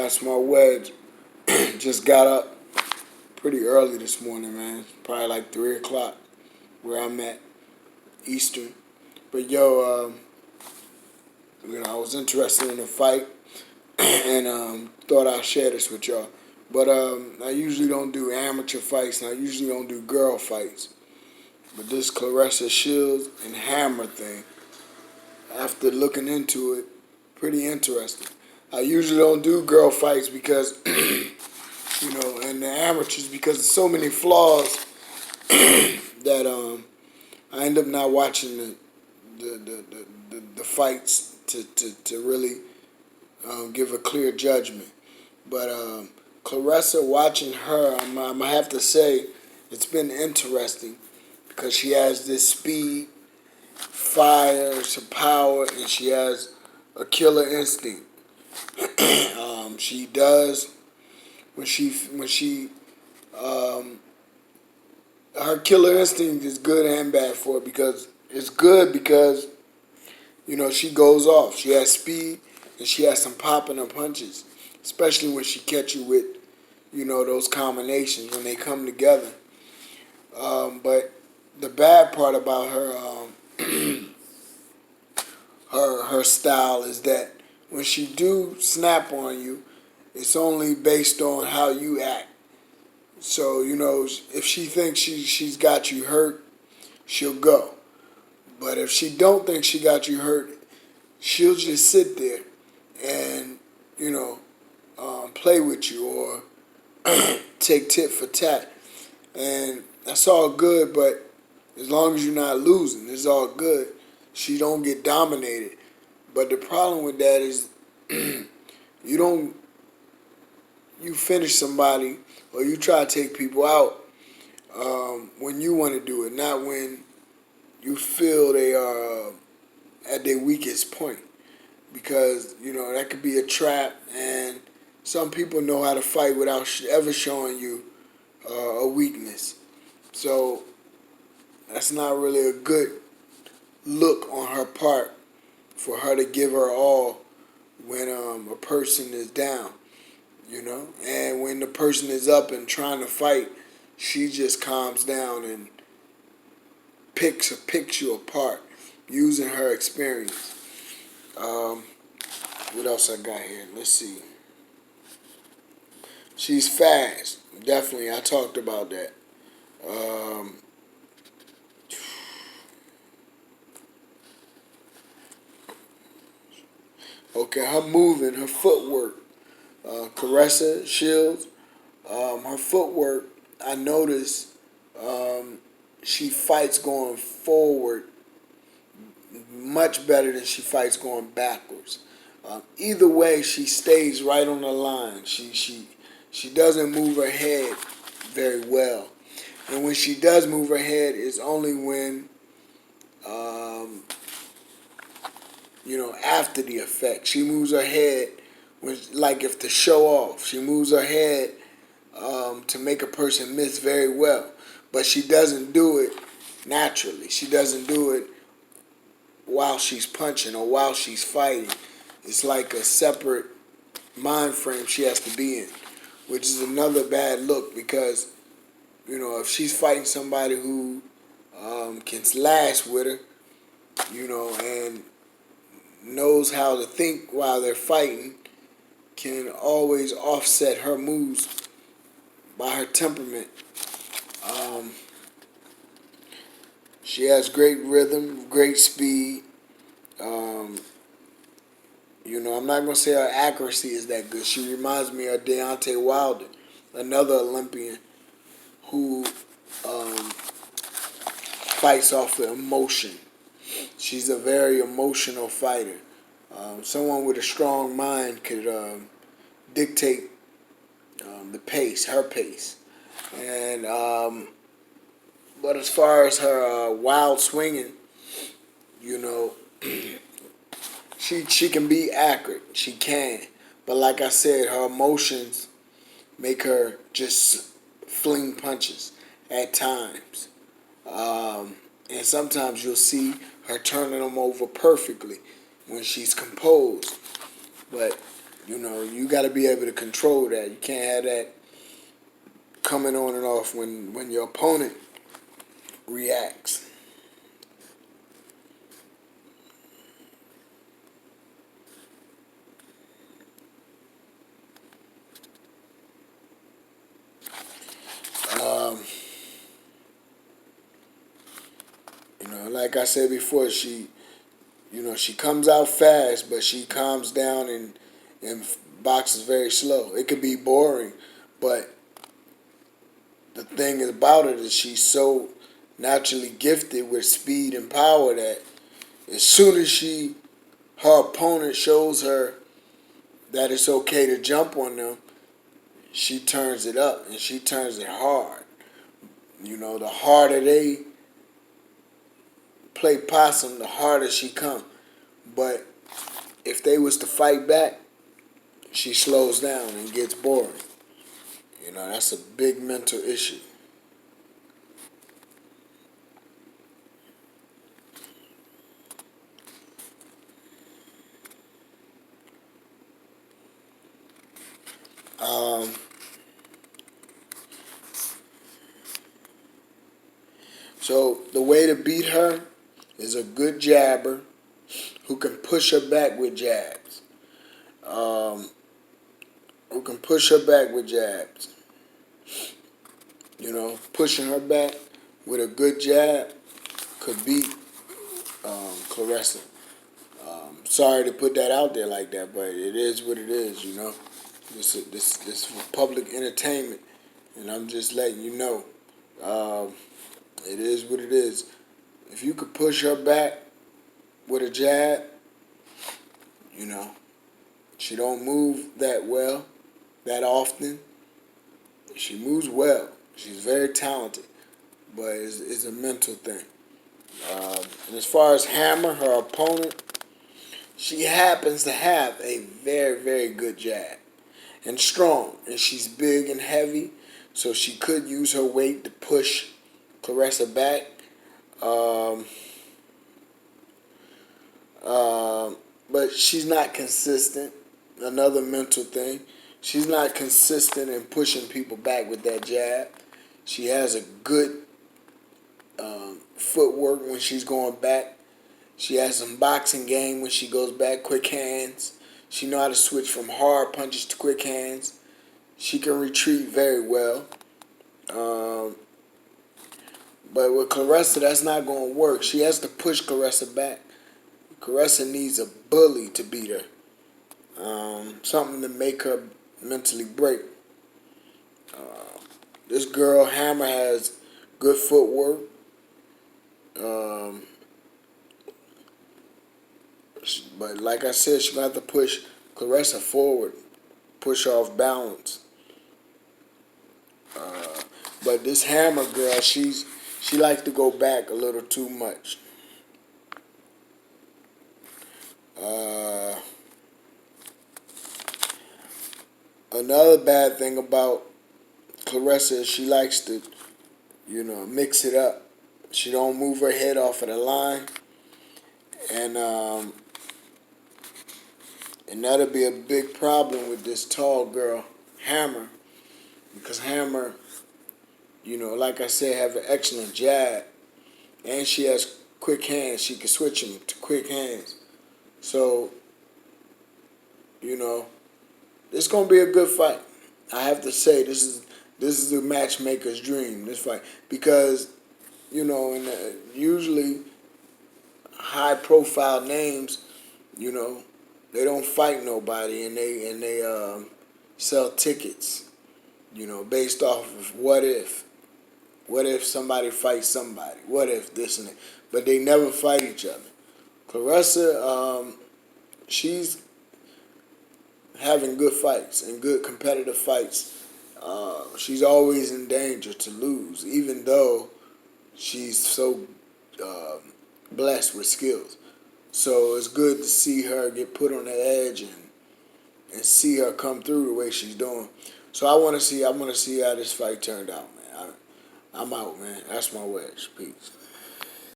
That's my wedge. Just got up pretty early this morning, man. Probably like 3 o'clock where I'm at, Eastern. But yo, I was interested in the fight and thought I'd share this with y'all. But I usually don't do amateur fights and I usually don't do girl fights. But this Claressa Shields and Hammer thing, after looking into it, pretty interesting. I usually don't do girl fights because, and the amateurs because there's so many flaws that I end up not watching the fights to really give a clear judgment. But Claressa, watching her, I'm gonna have to say it's been interesting because she has this speed, fire, some power, and she has a killer instinct. She does when she her killer instinct is good and bad for her because it's good because she goes off. She has speed and she has some pop in her punches, especially when she catch you with those combinations when they come together. But the bad part about her her style is that when she do snap on you, it's only based on how you act. So if she thinks she's got you hurt, she'll go. But if she don't think she got you hurt, she'll just sit there and play with you or take tit for tat, and that's all good. But as long as you're not losing, it's all good. She don't get dominated. But the problem with that is you finish somebody or you try to take people out when you want to do it, not when you feel they are at their weakest point. Because that could be a trap, and some people know how to fight without ever showing you a weakness. So that's not really a good look on her part for her to give her all when a person is down, and when the person is up and trying to fight, she just calms down and picks you apart using her experience. What else I got here? Let's see. She's fast. Definitely, I talked about that. Okay, her moving, her footwork. Claressa Shields, her footwork, I noticed she fights going forward much better than she fights going backwards. Either way, she stays right on the line. She doesn't move her head very well, and when she does move her head, it's only when after the effect. She moves her head when, like, if to show off. She moves her head to make a person miss very well, but she doesn't do it naturally. She doesn't do it while she's punching or while she's fighting. It's like a separate mind frame she has to be in, which is another bad look because, if she's fighting somebody who can last with her, and knows how to think while they're fighting, can always offset her moves by her temperament. She has great rhythm, great speed. I'm not going to say her accuracy is that good. She reminds me of Deontay Wilder, another Olympian who fights off the emotion. She's a very emotional fighter. Someone with a strong mind could dictate the pace, her pace. And but as far as her wild swinging, she can be accurate. She can. But like I said, her emotions make her just fling punches at times. And sometimes you'll see her turning them over perfectly when she's composed. But You know, you got to be able to control that. You can't have that coming on and off when your opponent reacts. Um, like I said before, she comes out fast, but she calms down and boxes very slow. It could be boring, but the thing about it is she's so naturally gifted with speed and power that as soon as her opponent shows her that it's okay to jump on them, she turns it up and she turns it hard. The harder they play possum, the harder she come. But if they was to fight back, she slows down and gets boring. That's a big mental issue. Um, so the way to beat her is a good jabber who can push her back with jabs. Um, who can push her back with jabs. Pushing her back with a good jab could beat Claressa. Sorry to put that out there like that, but it is what it is. This for public entertainment, and I'm just letting you know. It is what it is. If you could push her back with a jab, you know, she don't move that well, that often. She moves well. She's very talented, but it's a mental thing. And as far as Hammer, her opponent, she happens to have a very, very good jab and strong, and she's big and heavy, so she could use her weight to push Claressa back. Um, but she's not consistent. Another mental thing. She's not consistent in pushing people back with that jab. She has a good footwork when she's going back. She has some boxing game when she goes back, quick hands. She know how to switch from hard punches to quick hands. She can retreat very well. Um, but with Claressa, that's not going to work. She has to push Claressa back. Claressa needs a bully to beat her. Something to make her mentally break. This girl, Hammer, has good footwork. Um, but like I said, she's going to have to push Claressa forward, push her off balance. But this Hammer girl, she likes to go back a little too much. Uh, Another bad thing about Claressa is she likes to, mix it up. She don't move her head off of the line, and that'll be a big problem with this tall girl, Hammer, because Hammer, like I said, have an excellent jab, and she has quick hands. She can switch them to quick hands. So, you know, it's gonna be a good fight. I have to say this is the matchmaker's dream. This fight because usually high profile names, you know, they don't fight nobody and they sell tickets, based off of what if somebody fights somebody, what if this and that, but they never fight each other. Claressa, she's having good fights and good competitive fights. She's always in danger to lose, even though she's so uh, blessed with skills. So it's good to see her get put on the edge and see her come through the way she's doing. So I want to see how this fight turned out, man. I'm out, man. That's my wedge. Peace.